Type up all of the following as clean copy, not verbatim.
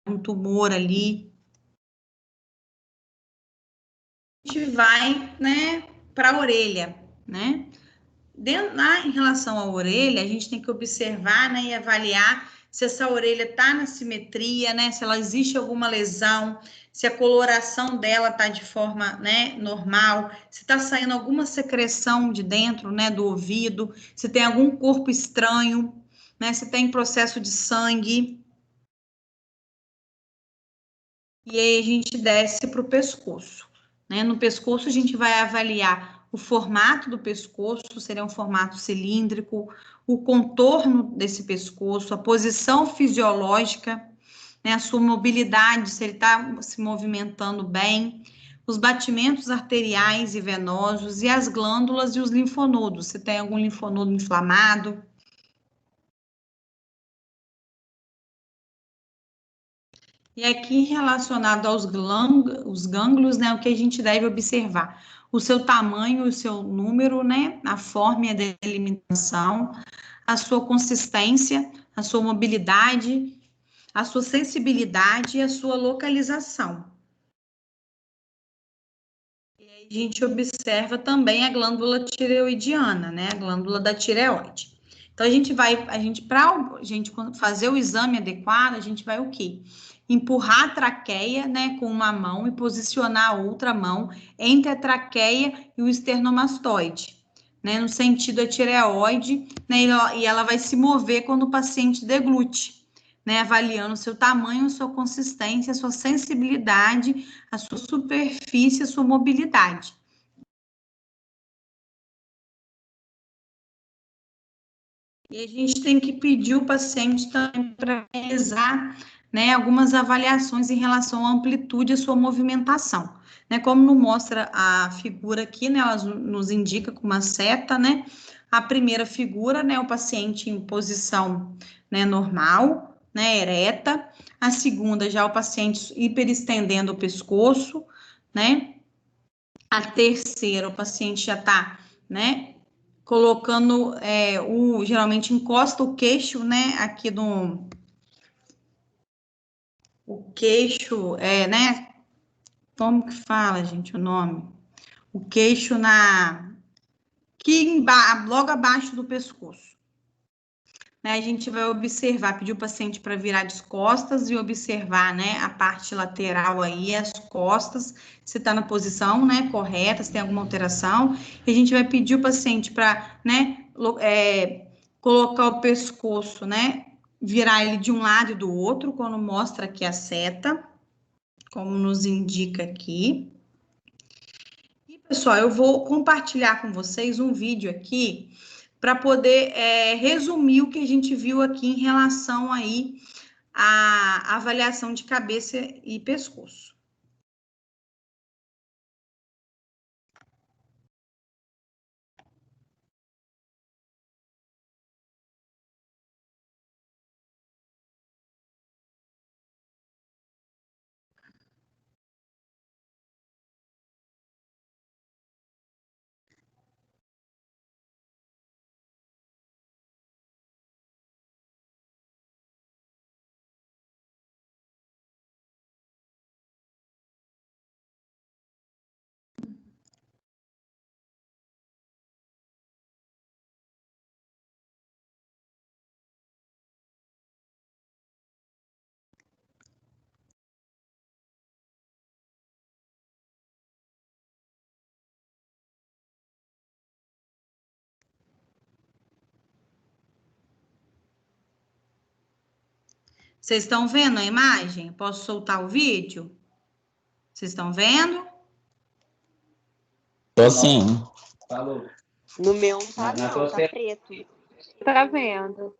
um tumor ali. A gente vai, né, para a orelha, né? Em relação à orelha, a gente tem que observar, né, e avaliar se essa orelha está na simetria, né, se ela existe alguma lesão, se a coloração dela está de forma, né, normal, se está saindo alguma secreção de dentro, né, do ouvido, se tem algum corpo estranho, né, se tem processo de sangue. E aí a gente desce para o pescoço, né? No pescoço a gente vai avaliar o formato do pescoço, seria um formato cilíndrico, o contorno desse pescoço, a posição fisiológica, né? A sua mobilidade, se ele está se movimentando bem, os batimentos arteriais e venosos e as glândulas e os linfonodos, se tem algum linfonodo inflamado. E aqui, relacionado aos gânglios, né, o que a gente deve observar? O seu tamanho, o seu número, né, a forma e a delimitação, a sua consistência, a sua mobilidade, a sua sensibilidade e a sua localização. E aí a gente observa também a glândula tireoidiana, né, a glândula da tireoide. Então, para a gente fazer o exame adequado, a gente vai o quê? Empurrar a traqueia, né, com uma mão e posicionar a outra mão entre a traqueia e o esternomastoide, né, no sentido da tireoide, né, e ela vai se mover quando o paciente deglute, né, avaliando o seu tamanho, a sua consistência, a sua sensibilidade, a sua superfície, a sua mobilidade. E a gente tem que pedir o paciente também para realizar, né, algumas avaliações em relação à amplitude e sua movimentação. Né, como não mostra a figura aqui, né, ela nos indica com uma seta, né, a primeira figura, né, o paciente em posição, né, normal, né, ereta. A segunda, já o paciente hiperestendendo o pescoço, né. A terceira, o paciente já está, né, colocando, geralmente encosta o queixo, né, aqui no, o queixo, né, como que fala, gente, o nome? O queixo aqui logo abaixo do pescoço. Né, a gente vai observar, pedir o paciente para virar de costas e observar, né, a parte lateral aí, as costas, se está na posição, né, correta, se tem alguma alteração. E a gente vai pedir o paciente para, né, colocar o pescoço, né, virar ele de um lado e do outro, quando mostra aqui a seta, como nos indica aqui. E, pessoal, eu vou compartilhar com vocês um vídeo aqui para poder resumir o que a gente viu aqui em relação aí à avaliação de cabeça e pescoço. Vocês estão vendo a imagem? Posso soltar o vídeo? Vocês estão vendo? Tô sim. Falou. No meu tá não, tá preto. Tá vendo?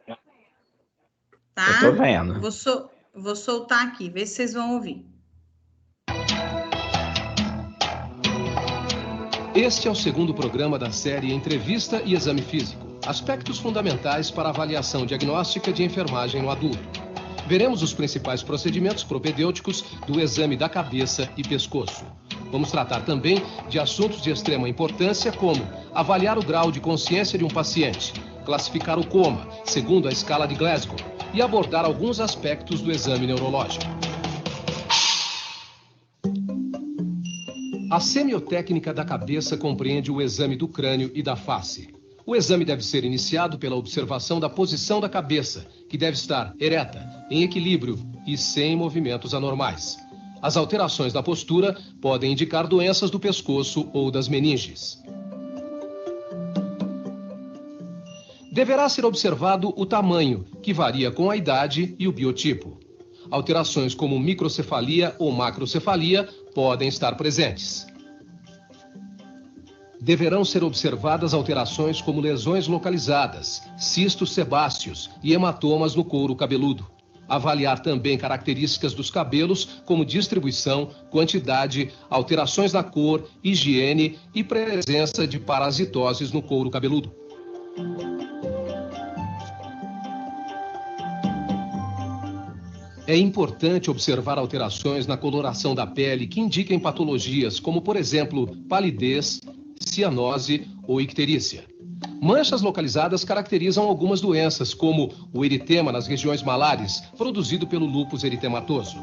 Tá? Eu tô vendo. Vou soltar aqui, ver se vocês vão ouvir. Este é o segundo programa da série Entrevista e Exame Físico. Aspectos fundamentais para a avaliação diagnóstica de enfermagem no adulto. Veremos os principais procedimentos propedêuticos do exame da cabeça e pescoço. Vamos tratar também de assuntos de extrema importância, como avaliar o grau de consciência de um paciente, classificar o coma, segundo a escala de Glasgow, e abordar alguns aspectos do exame neurológico. A semiotécnica da cabeça compreende o exame do crânio e da face. O exame deve ser iniciado pela observação da posição da cabeça, que deve estar ereta, em equilíbrio e sem movimentos anormais. As alterações da postura podem indicar doenças do pescoço ou das meninges. Deverá ser observado o tamanho, que varia com a idade e o biotipo. Alterações como microcefalia ou macrocefalia podem estar presentes. Deverão ser observadas alterações como lesões localizadas, cistos sebáceos e hematomas no couro cabeludo. Avaliar também características dos cabelos, como distribuição, quantidade, alterações na cor, higiene e presença de parasitoses no couro cabeludo. É importante observar alterações na coloração da pele que indiquem patologias, como, por exemplo, palidez, cianose ou icterícia. Manchas localizadas caracterizam algumas doenças, como o eritema nas regiões malares, produzido pelo lúpus eritematoso.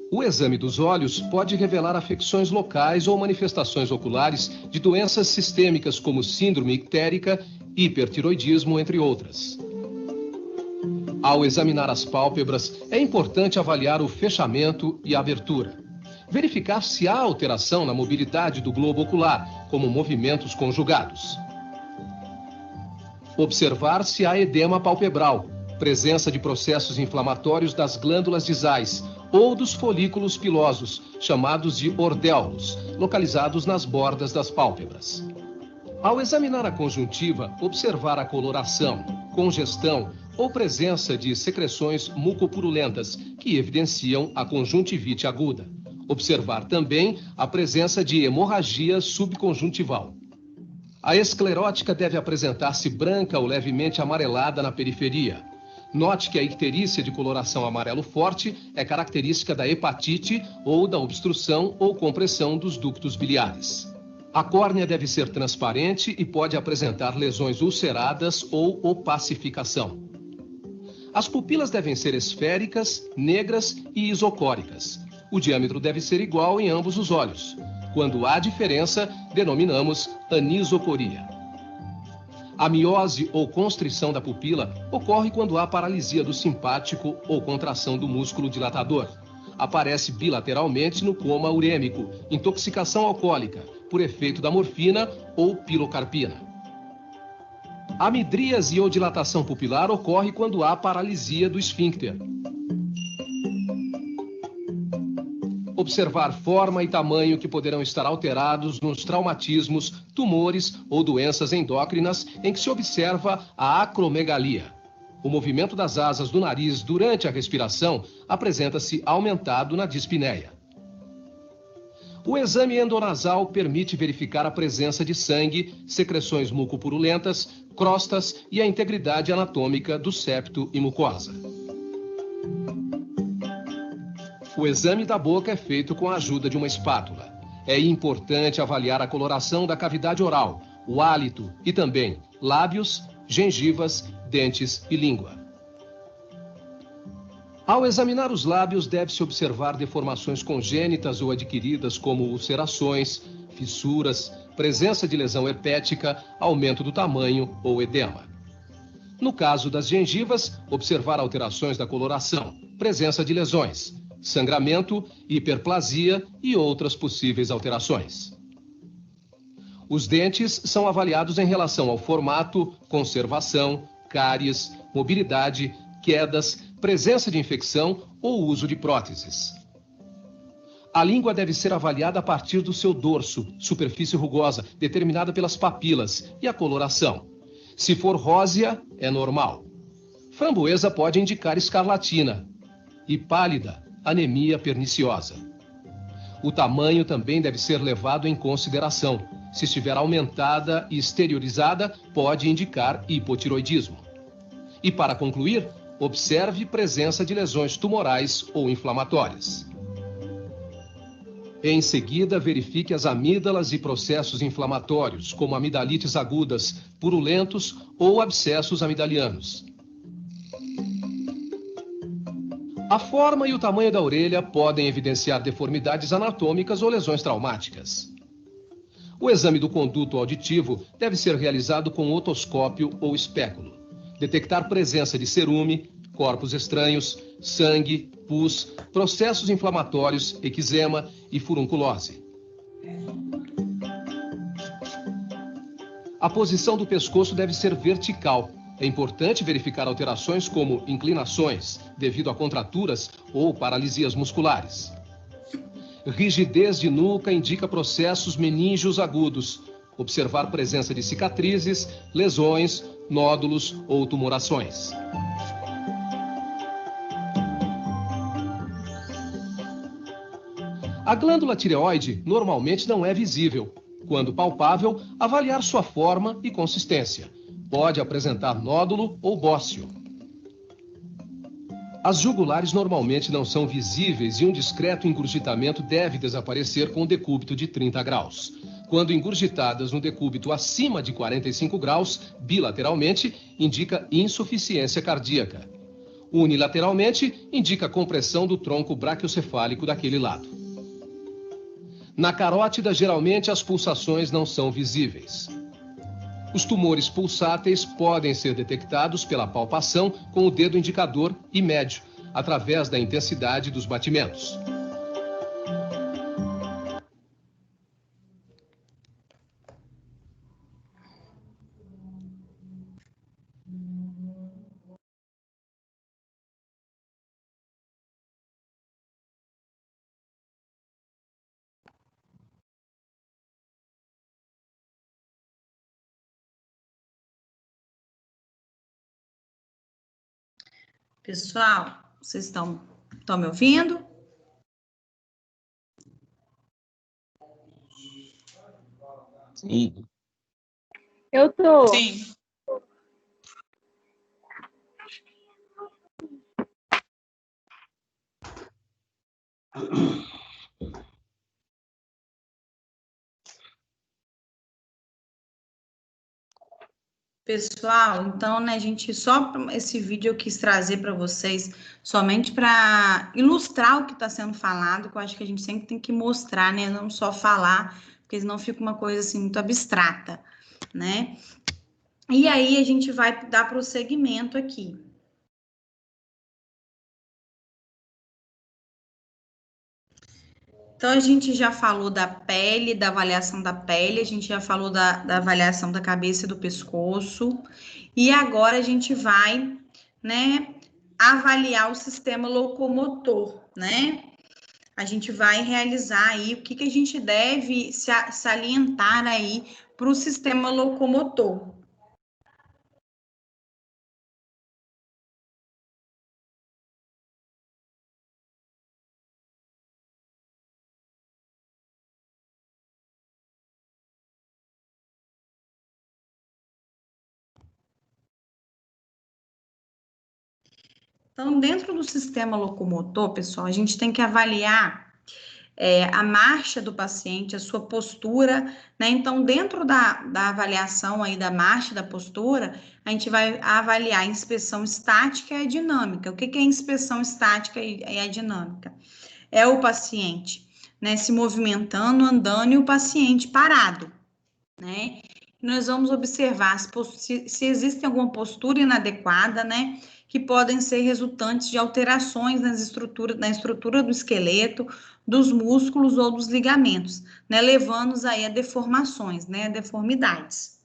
O exame dos olhos pode revelar afecções locais ou manifestações oculares de doenças sistêmicas, como síndrome ictérica, hipertiroidismo, entre outras. Ao examinar as pálpebras, é importante avaliar o fechamento e a abertura. Verificar se há alteração na mobilidade do globo ocular, como movimentos conjugados. Observar se há edema palpebral, presença de processos inflamatórios das glândulas disais ou dos folículos pilosos, chamados de ordéolos, localizados nas bordas das pálpebras. Ao examinar a conjuntiva, observar a coloração, congestão ou presença de secreções mucopurulentas que evidenciam a conjuntivite aguda. Observar também a presença de hemorragia subconjuntival. A esclerótica deve apresentar-se branca ou levemente amarelada na periferia. Note que a icterícia de coloração amarelo forte é característica da hepatite ou da obstrução ou compressão dos ductos biliares. A córnea deve ser transparente e pode apresentar lesões ulceradas ou opacificação. As pupilas devem ser esféricas, negras e isocóricas. O diâmetro deve ser igual em ambos os olhos. Quando há diferença, denominamos anisocoria. A miose ou constrição da pupila ocorre quando há paralisia do simpático ou contração do músculo dilatador. Aparece bilateralmente no coma urêmico, intoxicação alcoólica, por efeito da morfina ou pilocarpina. A midríase ou dilatação pupilar ocorre quando há paralisia do esfíncter. Observar forma e tamanho que poderão estar alterados nos traumatismos, tumores ou doenças endócrinas em que se observa a acromegalia. O movimento das asas do nariz durante a respiração apresenta-se aumentado na dispneia. O exame endonasal permite verificar a presença de sangue, secreções mucopurulentas, crostas e a integridade anatômica do septo e mucosa. O exame da boca é feito com a ajuda de uma espátula. É importante avaliar a coloração da cavidade oral, o hálito e também lábios, gengivas, dentes e língua. Ao examinar os lábios, deve-se observar deformações congênitas ou adquiridas, como ulcerações, fissuras, presença de lesão herpética, aumento do tamanho ou edema. No caso das gengivas, observar alterações da coloração, presença de lesões, sangramento, hiperplasia e outras possíveis alterações. Os dentes são avaliados em relação ao formato, conservação, cáries, mobilidade, quedas, presença de infecção ou uso de próteses. A língua deve ser avaliada a partir do seu dorso, superfície rugosa, determinada pelas papilas, e a coloração. Se for rósea, é normal. Framboesa pode indicar escarlatina. E pálida, anemia perniciosa. O tamanho também deve ser levado em consideração. Se estiver aumentada e exteriorizada, pode indicar hipotiroidismo. E para concluir, observe presença de lesões tumorais ou inflamatórias. Em seguida, verifique as amígdalas e processos inflamatórios, como amidalites agudas, purulentos ou abscessos amidalianos. A forma e o tamanho da orelha podem evidenciar deformidades anatômicas ou lesões traumáticas. O exame do conduto auditivo deve ser realizado com otoscópio ou espéculo. Detectar presença de cerume, corpos estranhos, sangue, pus, processos inflamatórios, eczema e furunculose. A posição do pescoço deve ser vertical. É importante verificar alterações como inclinações, devido a contraturas ou paralisias musculares. Rigidez de nuca indica processos meníngeos agudos. Observar presença de cicatrizes, lesões, nódulos ou tumorações. A glândula tireoide normalmente não é visível. Quando palpável, avaliar sua forma e consistência. Pode apresentar nódulo ou bócio. As jugulares normalmente não são visíveis e um discreto engurgitamento deve desaparecer com decúbito de 30 graus. Quando engurgitadas no decúbito acima de 45 graus, bilateralmente, indica insuficiência cardíaca. Unilateralmente, indica compressão do tronco braquiocefálico daquele lado. Na carótida, geralmente, as pulsações não são visíveis. Os tumores pulsáteis podem ser detectados pela palpação com o dedo indicador e médio, através da intensidade dos batimentos. Pessoal, vocês estão me ouvindo? Sim. Eu tô. Sim. Pessoal, então, né, gente, só esse vídeo eu quis trazer para vocês, somente para ilustrar o que está sendo falado, que eu acho que a gente sempre tem que mostrar, né, não só falar, porque senão fica uma coisa, assim, muito abstrata, né? E aí, a gente vai dar prosseguimento aqui. Então, a gente já falou da pele, da avaliação da pele, a gente já falou da avaliação da cabeça e do pescoço, e agora a gente vai, né, avaliar o sistema locomotor, né? A gente vai realizar aí o que a gente deve salientar aí para o sistema locomotor. Então, dentro do sistema locomotor, pessoal, a gente tem que avaliar a marcha do paciente, a sua postura, né? Então, dentro da avaliação aí da marcha, da postura, a gente vai avaliar a inspeção estática e a dinâmica. O que é a inspeção estática e a dinâmica? É o paciente, né, se movimentando, andando e o paciente parado, né? Nós vamos observar se existe alguma postura inadequada, né, que podem ser resultantes de alterações na estrutura do esqueleto, dos músculos ou dos ligamentos, né, levando-nos aí a deformações, né, a deformidades.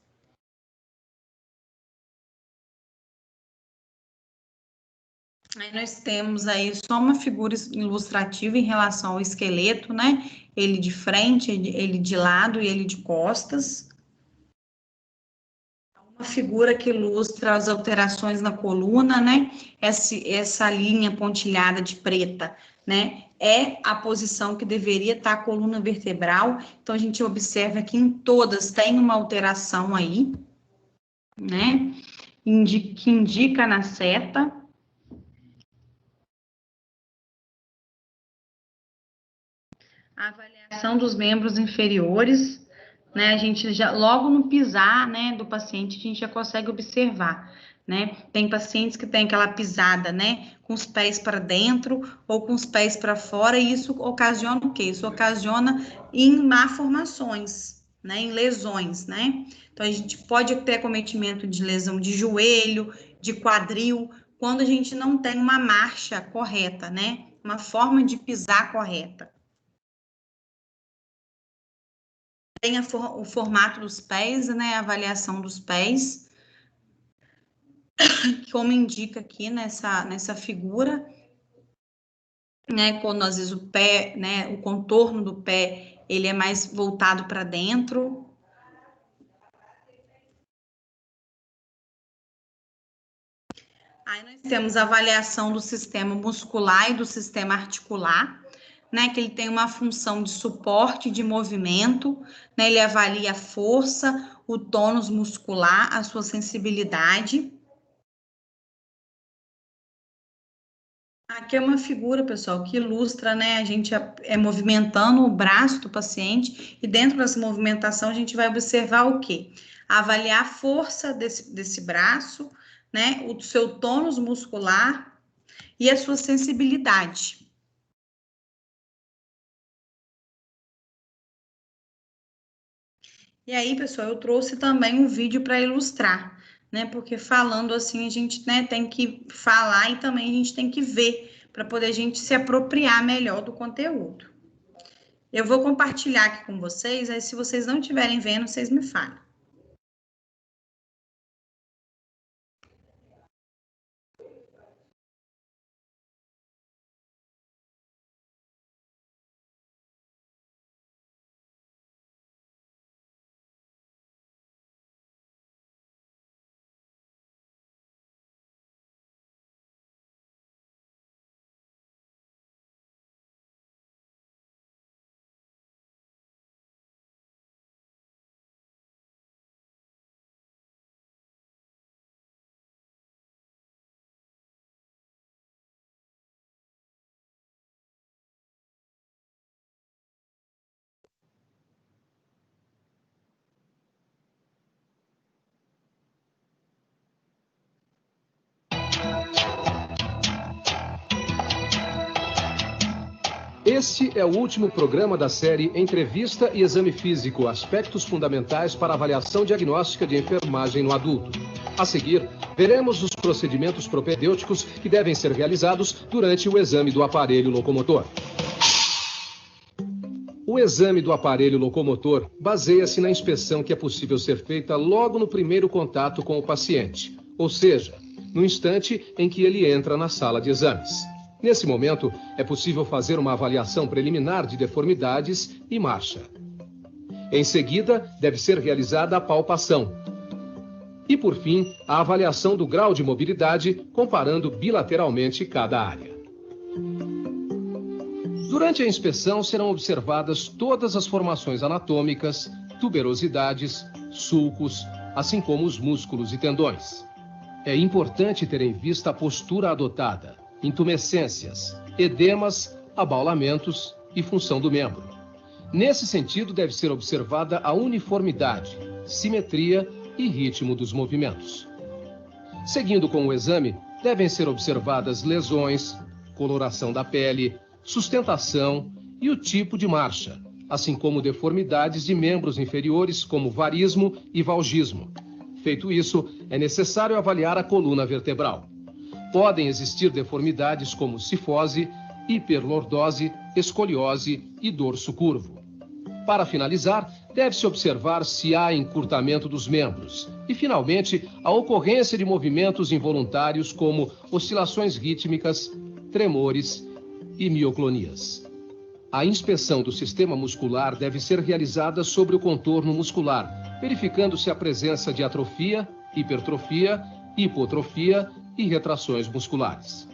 Aí nós temos aí só uma figura ilustrativa em relação ao esqueleto, né, ele de frente, ele de lado e ele de costas. Uma figura que ilustra as alterações na coluna, né? Essa linha pontilhada de preta, né? É a posição que deveria estar a coluna vertebral. Então, a gente observa que em todas tem uma alteração aí, né? Que indica na seta. A avaliação dos membros inferiores, né? A gente já, logo no pisar, né, do paciente, a gente já consegue observar, né? Tem pacientes que têm aquela pisada, né? Com os pés para dentro ou com os pés para fora, e isso ocasiona o quê? Isso ocasiona em malformações, né? Em lesões, né? Então, a gente pode ter acometimento de lesão de joelho, de quadril, quando a gente não tem uma marcha correta, né? Uma forma de pisar correta. Tem o formato dos pés, né? A avaliação dos pés, como indica aqui nessa figura, né? Quando às vezes o pé, né? O contorno do pé, ele é mais voltado para dentro. Aí nós temos a avaliação do sistema muscular e do sistema articular, né, que ele tem uma função de suporte de movimento, né, ele avalia a força, o tônus muscular, a sua sensibilidade. Aqui é uma figura, pessoal, que ilustra, né, a gente movimentando o braço do paciente, e dentro dessa movimentação a gente vai observar o quê? Avaliar a força desse braço, né, o seu tônus muscular e a sua sensibilidade. E aí, pessoal, eu trouxe também um vídeo para ilustrar, né? Porque falando assim, a gente, né, tem que falar e também a gente tem que ver para poder a gente se apropriar melhor do conteúdo. Eu vou compartilhar aqui com vocês, aí se vocês não estiverem vendo, vocês me falem. Este é o último programa da série Entrevista e Exame Físico, aspectos fundamentais para avaliação diagnóstica de enfermagem no adulto. A seguir, veremos os procedimentos propedêuticos que devem ser realizados durante o exame do aparelho locomotor. O exame do aparelho locomotor baseia-se na inspeção que é possível ser feita logo no primeiro contato com o paciente, ou seja, no instante em que ele entra na sala de exames. Nesse momento, é possível fazer uma avaliação preliminar de deformidades e marcha. Em seguida, deve ser realizada a palpação. E, por fim, a avaliação do grau de mobilidade, comparando bilateralmente cada área. Durante a inspeção, serão observadas todas as formações anatômicas, tuberosidades, sulcos, assim como os músculos e tendões. É importante ter em vista a postura adotada, intumescências, edemas, abaulamentos e função do membro. Nesse sentido, deve ser observada a uniformidade, simetria e ritmo dos movimentos. Seguindo com o exame, devem ser observadas lesões, coloração da pele, sustentação e o tipo de marcha, assim como deformidades de membros inferiores como varismo e valgismo. Feito isso, é necessário avaliar a coluna vertebral. Podem existir deformidades como cifose, hiperlordose, escoliose e dorso curvo. Para finalizar, deve-se observar se há encurtamento dos membros e, finalmente, a ocorrência de movimentos involuntários como oscilações rítmicas, tremores e mioclonias. A inspeção do sistema muscular deve ser realizada sobre o contorno muscular, verificando-se a presença de atrofia, hipertrofia, hipotrofia e retrações musculares.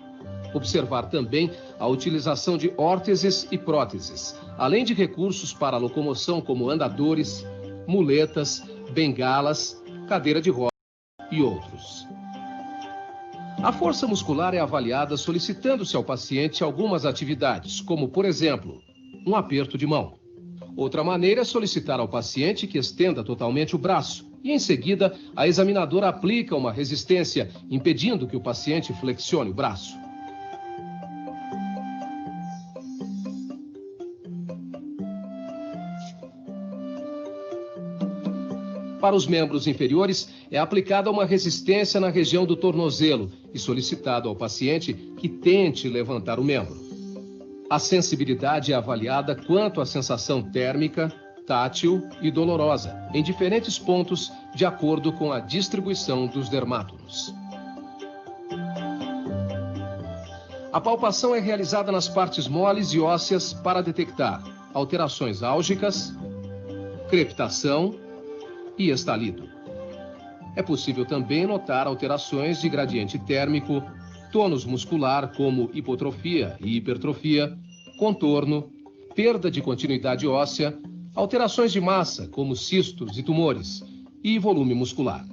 Observar também a utilização de órteses e próteses, além de recursos para a locomoção como andadores, muletas, bengalas, cadeira de rodas e outros. A força muscular é avaliada solicitando-se ao paciente algumas atividades, como, por exemplo, um aperto de mão. Outra maneira é solicitar ao paciente que estenda totalmente o braço, e, em seguida, a examinadora aplica uma resistência, impedindo que o paciente flexione o braço. Para os membros inferiores, é aplicada uma resistência na região do tornozelo e solicitado ao paciente que tente levantar o membro. A sensibilidade é avaliada quanto à sensação térmica, tátil e dolorosa, em diferentes pontos, de acordo com a distribuição dos dermátonos. A palpação é realizada nas partes moles e ósseas para detectar alterações álgicas, crepitação e estalido. É possível também notar alterações de gradiente térmico, tônus muscular como hipotrofia e hipertrofia, contorno, perda de continuidade óssea, alterações de massa como cistos e tumores e volume muscular.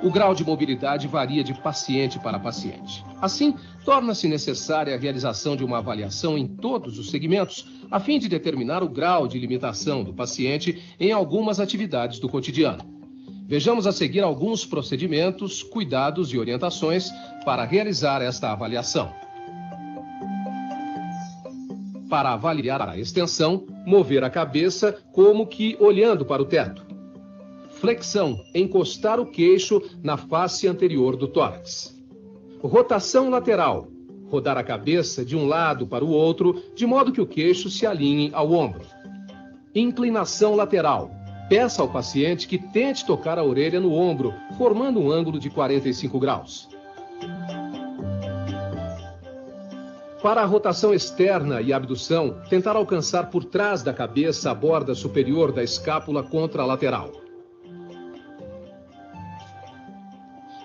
O grau de mobilidade varia de paciente para paciente. Assim, torna-se necessária a realização de uma avaliação em todos os segmentos, a fim de determinar o grau de limitação do paciente em algumas atividades do cotidiano. Vejamos a seguir alguns procedimentos, cuidados e orientações para realizar esta avaliação. Para avaliar a extensão, mover a cabeça como que olhando para o teto. Flexão, encostar o queixo na face anterior do tórax. Rotação lateral, rodar a cabeça de um lado para o outro, de modo que o queixo se alinhe ao ombro. Inclinação lateral, peça ao paciente que tente tocar a orelha no ombro, formando um ângulo de 45 graus. Para a rotação externa e abdução, tentar alcançar por trás da cabeça a borda superior da escápula contralateral.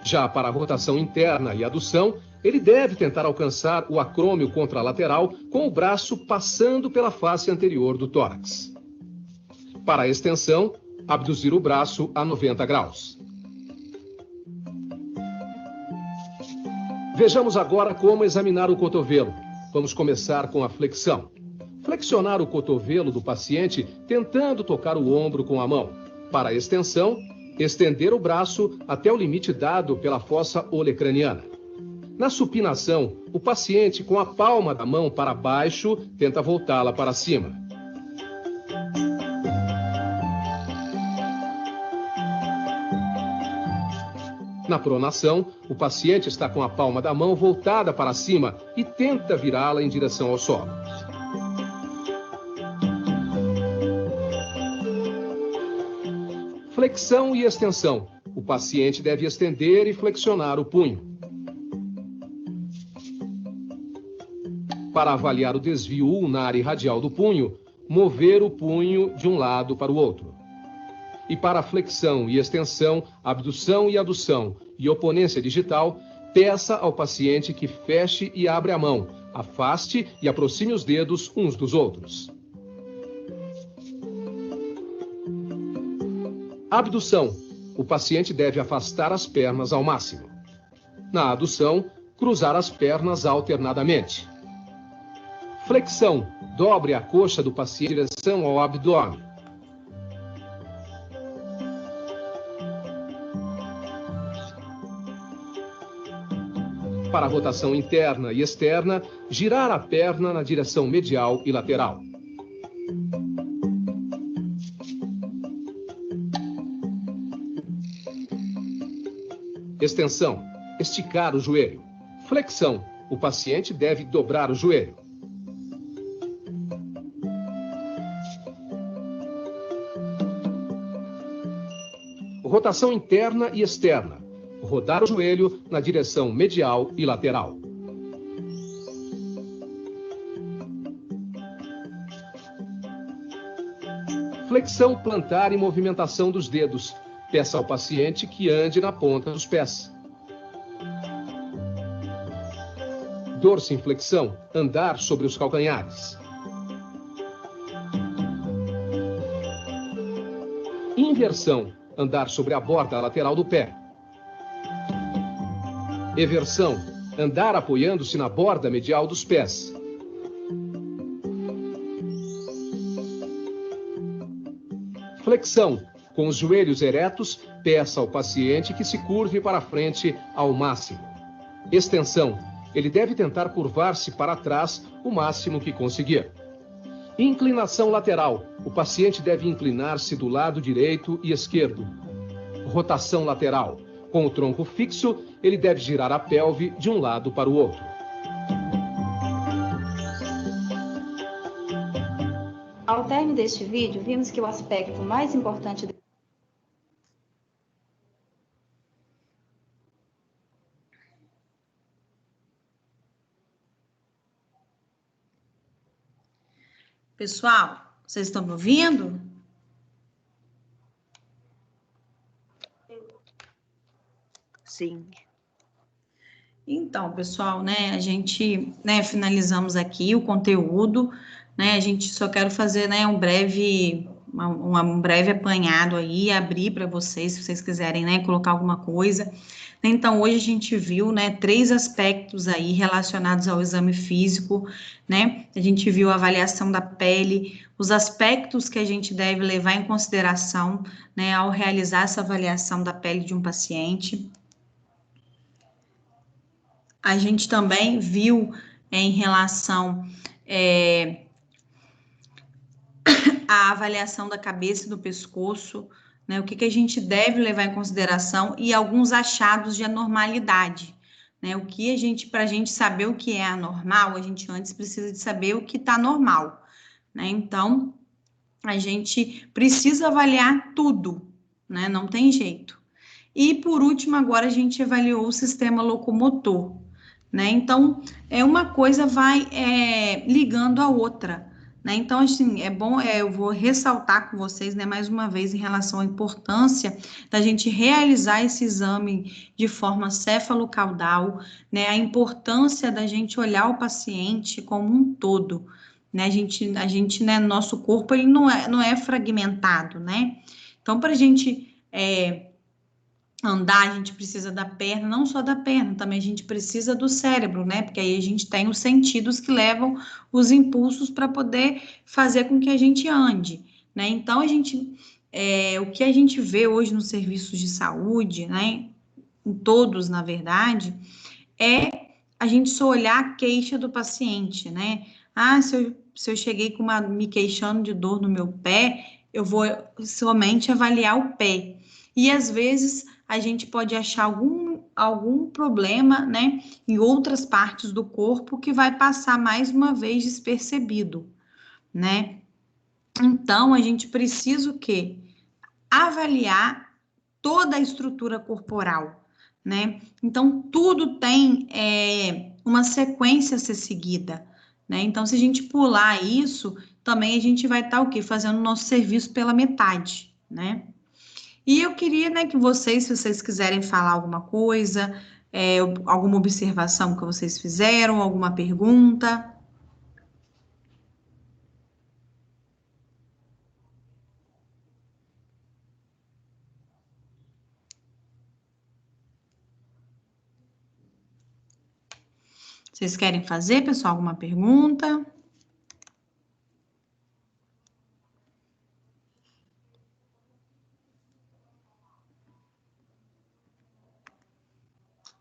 Já para a rotação interna e adução, ele deve tentar alcançar o acrômio contralateral com o braço passando pela face anterior do tórax. Para a extensão, abduzir o braço a 90 graus. Vejamos agora como examinar o cotovelo. Vamos começar com a flexão. Flexionar o cotovelo do paciente tentando tocar o ombro com a mão. Para a extensão, estender o braço até o limite dado pela fossa olecraniana. Na supinação, o paciente com a palma da mão para baixo tenta voltá-la para cima. Na pronação, o paciente está com a palma da mão voltada para cima e tenta virá-la em direção ao solo. Flexão e extensão. O paciente deve estender e flexionar o punho. Para avaliar o desvio ulnar e radial do punho, mover o punho de um lado para o outro. E para a flexão e extensão, abdução e adução e oponência digital, peça ao paciente que feche e abre a mão, afaste e aproxime os dedos uns dos outros. Abdução. O paciente deve afastar as pernas ao máximo. Na adução, cruzar as pernas alternadamente. Flexão. Dobre a coxa do paciente em direção ao abdômen. Para a rotação interna e externa, girar a perna na direção medial e lateral. Extensão. Esticar o joelho. Flexão. O paciente deve dobrar o joelho. Rotação interna e externa. Rodar o joelho na direção medial e lateral. Flexão plantar e movimentação dos dedos. Peça ao paciente que ande na ponta dos pés. Dorsinflexão, andar sobre os calcanhares. Inversão, andar sobre a borda lateral do pé. Eversão, andar apoiando-se na borda medial dos pés. Flexão, com os joelhos eretos, peça ao paciente que se curve para frente ao máximo. Extensão, ele deve tentar curvar-se para trás o máximo que conseguir. Inclinação lateral, o paciente deve inclinar-se do lado direito e esquerdo. Rotação lateral, com o tronco fixo, ele deve girar a pelve de um lado para o outro. Ao término deste vídeo, vimos que o aspecto mais importante Pessoal, vocês estão me ouvindo? Sim. Então, pessoal, né, a gente, né, finalizamos aqui o conteúdo, né, a gente só quero fazer, né, um breve apanhado aí, abrir para vocês, se vocês quiserem, né, colocar alguma coisa. Então, hoje a gente viu, né, 3 aspectos aí relacionados ao exame físico, né, a gente viu a avaliação da pele, os aspectos que a gente deve levar em consideração, né, ao realizar essa avaliação da pele de um paciente. A gente também viu em relação à avaliação da cabeça e do pescoço, né, o que a gente deve levar em consideração e alguns achados de anormalidade, né, o que a gente, para a gente saber o que é anormal, a gente antes precisa de saber o que está normal, né, então a gente precisa avaliar tudo, né, não tem jeito. E por último, agora a gente avaliou o sistema locomotor, né, então uma coisa vai ligando a outra, né? Então, assim, é bom, eu vou ressaltar com vocês, né, mais uma vez, em relação à importância da gente realizar esse exame de forma cefalocaudal, né, a importância da gente olhar o paciente como um todo, né, a gente, né, nosso corpo, ele não é fragmentado, né? Então, para a gente andar, a gente precisa da perna, não só da perna, também a gente precisa do cérebro, né? Porque aí a gente tem os sentidos que levam os impulsos para poder fazer com que a gente ande, né? Então, a gente, o que a gente vê hoje nos serviços de saúde, né? Em todos, na verdade, é a gente só olhar a queixa do paciente, né? Ah, se eu cheguei me queixando de dor no meu pé, eu vou somente avaliar o pé. E às vezes a gente pode achar algum problema, né, em outras partes do corpo que vai passar mais uma vez despercebido, né? Então, a gente precisa o quê? Avaliar toda a estrutura corporal, né? Então, tudo tem uma sequência a ser seguida, né? Então, se a gente pular isso, também a gente vai estar o quê? Fazendo o nosso serviço pela metade, né? E eu queria, né, que vocês, se vocês quiserem falar alguma coisa, alguma observação que vocês fizeram, alguma pergunta. Vocês querem fazer, pessoal, alguma pergunta?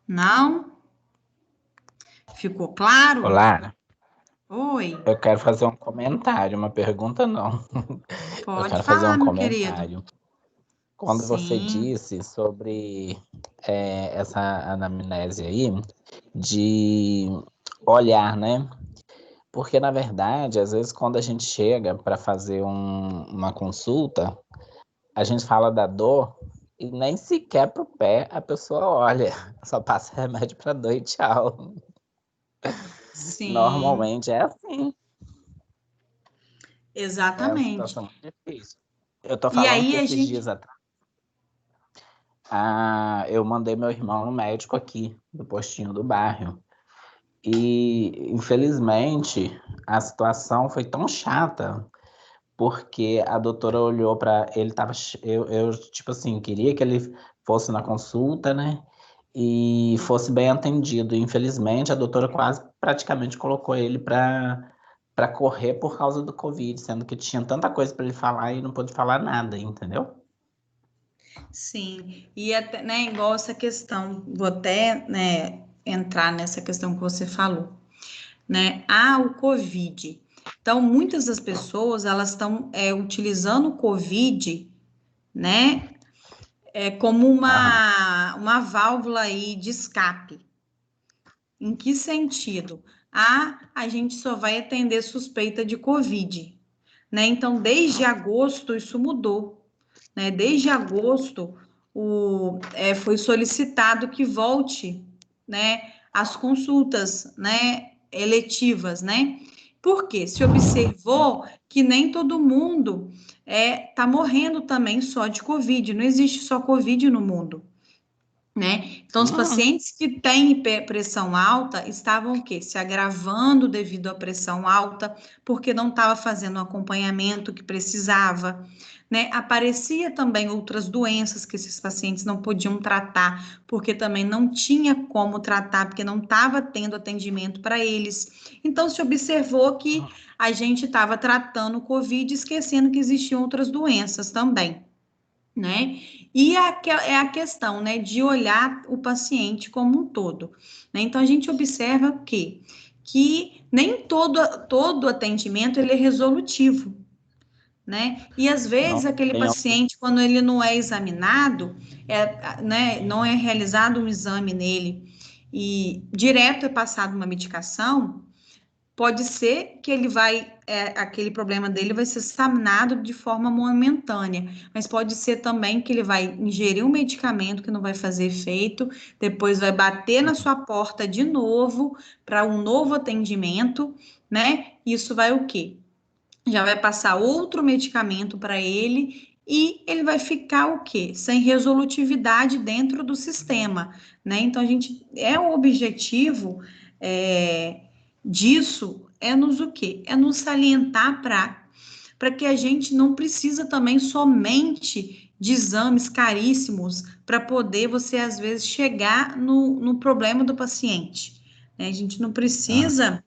Não? Ficou claro? Olá, Oi, eu quero fazer um comentário, uma pergunta não. Eu pode quero fazer falar, um meu querido. comentário. Quando você Sim, disse sobre essa anamnese aí, de olhar, né? Porque, na verdade, às vezes, quando a gente chega para fazer uma consulta, a gente fala da dor e nem sequer pro pé a pessoa olha, só passa remédio para dor e tchau. sim, Normalmente é assim, é uma exatamente. situação muito difícil. Eu tô E falando que aí a esses dias gente, atrás, eu mandei meu irmão no médico aqui, do postinho do bairro. E, infelizmente, a situação foi tão chata, porque a doutora olhou para ele, eu, tipo assim, queria que ele fosse na consulta, né? E fosse bem atendido. Infelizmente, a doutora quase praticamente colocou ele para correr por causa do Covid, sendo que tinha tanta coisa para ele falar e não pôde falar nada, entendeu? sim, e até, né, igual essa questão, vou até, né, entrar nessa questão que você falou, né? O COVID. Então, muitas das pessoas, elas estão utilizando o COVID, né, como Aham. uma válvula aí de escape. Em que sentido? A gente só vai atender suspeita de COVID, né? Então, desde agosto, isso mudou, né? Desde agosto, foi solicitado que volte, né, as consultas, né, eletivas, né? Porque se observou que nem todo mundo tá morrendo também só de COVID, não existe só COVID no mundo, né? Então, os Uhum. pacientes que têm pressão alta estavam o quê? Se agravando devido à pressão alta, porque não estava fazendo o acompanhamento que precisava, né? Aparecia também outras doenças que esses pacientes não podiam tratar, porque também não tinha como tratar, porque não estava tendo atendimento para eles. Então, se observou que a gente estava tratando o COVID, esquecendo que existiam outras doenças também, né? E é a questão, né, de olhar o paciente como um todo, né? Então a gente observa que nem todo atendimento ele é resolutivo, né? E às vezes Não aquele tem outro. paciente, quando ele não é examinado, né, não é realizado um exame nele e direto é passado uma medicação, pode ser que ele aquele problema dele vai ser sanado de forma momentânea, mas pode ser também que ele vai ingerir um medicamento que não vai fazer efeito, depois vai bater na sua porta de novo para um novo atendimento, né? Isso vai o quê? Já vai passar outro medicamento para ele e ele vai ficar o quê? Sem resolutividade dentro do sistema, né? Então a gente o objetivo é, disso nos o quê? É nos salientar para que a gente não precisa também somente de exames caríssimos para poder você às vezes chegar no problema do paciente, né? A gente não Aham. precisa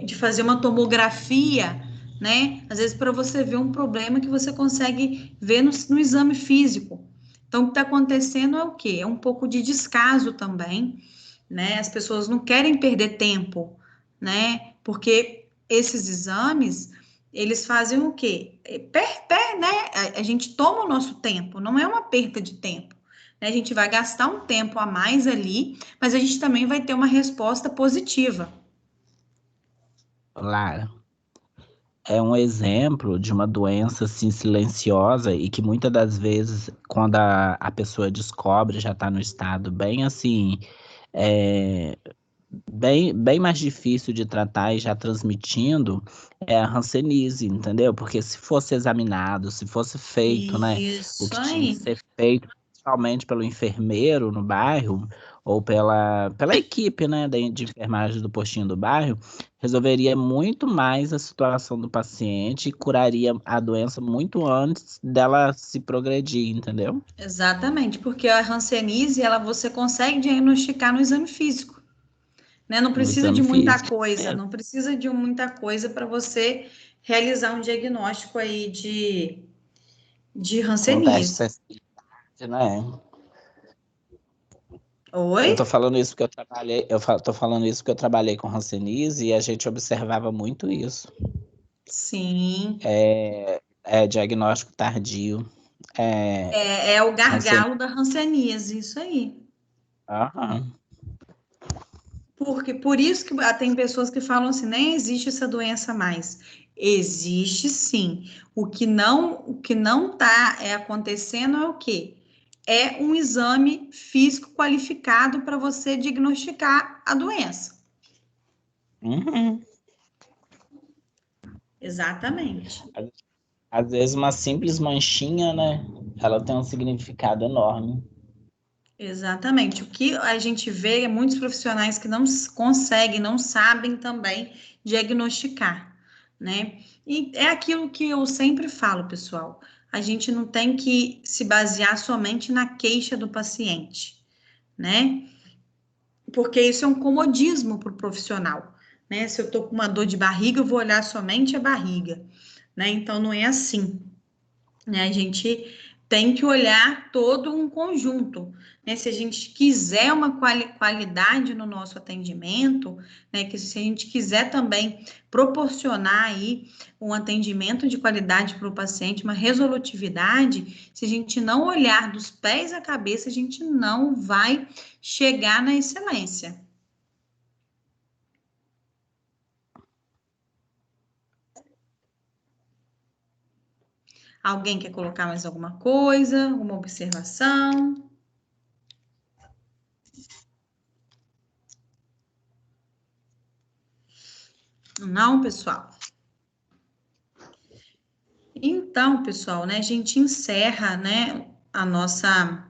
de fazer uma tomografia, né? Às vezes para você ver um problema que você consegue ver no exame físico. Então, o que está acontecendo é o quê? É um pouco de descaso também, né? As pessoas não querem perder tempo, né? Porque esses exames, eles fazem o quê? Né? A gente toma o nosso tempo, não é uma perda de tempo. Né? A gente vai gastar um tempo a mais ali, mas a gente também vai ter uma resposta positiva. Lara, é um exemplo de uma doença assim silenciosa e que muitas das vezes, quando a pessoa descobre, já está no estado bem assim, é, bem mais difícil de tratar e já transmitindo, é a hanseníase, entendeu? Porque se fosse examinado, se fosse feito, né, o Isso que tinha que aí. ser feito, principalmente pelo enfermeiro no bairro, ou pela equipe, né, de enfermagem do postinho do bairro, resolveria muito mais a situação do paciente e curaria a doença muito antes dela se progredir, entendeu? Exatamente, porque a hanseníase, ela você consegue diagnosticar no exame físico, né? Não No precisa exame de muita físico. coisa, não precisa de muita coisa para você realizar um diagnóstico aí de Com teste de hanseníase. sensibilidade, né? Eu tô Oi? falando isso porque tô falando isso porque eu trabalhei com hanseníase e a gente observava muito isso. Sim, Diagnóstico tardio. é o Hanseníase. gargalo da hanseníase, isso aí. Aham. Porque por isso que tem pessoas que falam assim, nem existe essa doença mais. Existe sim. O que não tá acontecendo é o quê? É um exame físico qualificado para você diagnosticar a doença. Uhum. Exatamente. Às vezes uma simples manchinha, né? Ela tem um significado enorme. Exatamente. O que a gente vê é muitos profissionais que não conseguem, não sabem também diagnosticar, né? E é aquilo que eu sempre falo, pessoal. A gente não tem que se basear somente na queixa do paciente, né? Porque isso é um comodismo para o profissional, né? Se eu estou com uma dor de barriga, eu vou olhar somente a barriga, né? Então não é assim, né? A gente tem que olhar todo um conjunto, né? Se a gente quiser uma qualidade no nosso atendimento, né? Que se a gente quiser também proporcionar aí um atendimento de qualidade para o paciente, uma resolutividade, se a gente não olhar dos pés à cabeça, a gente não vai chegar na excelência. Alguém quer colocar mais alguma coisa, uma observação? Não, pessoal. Então, pessoal, né, a gente encerra, né, a nossa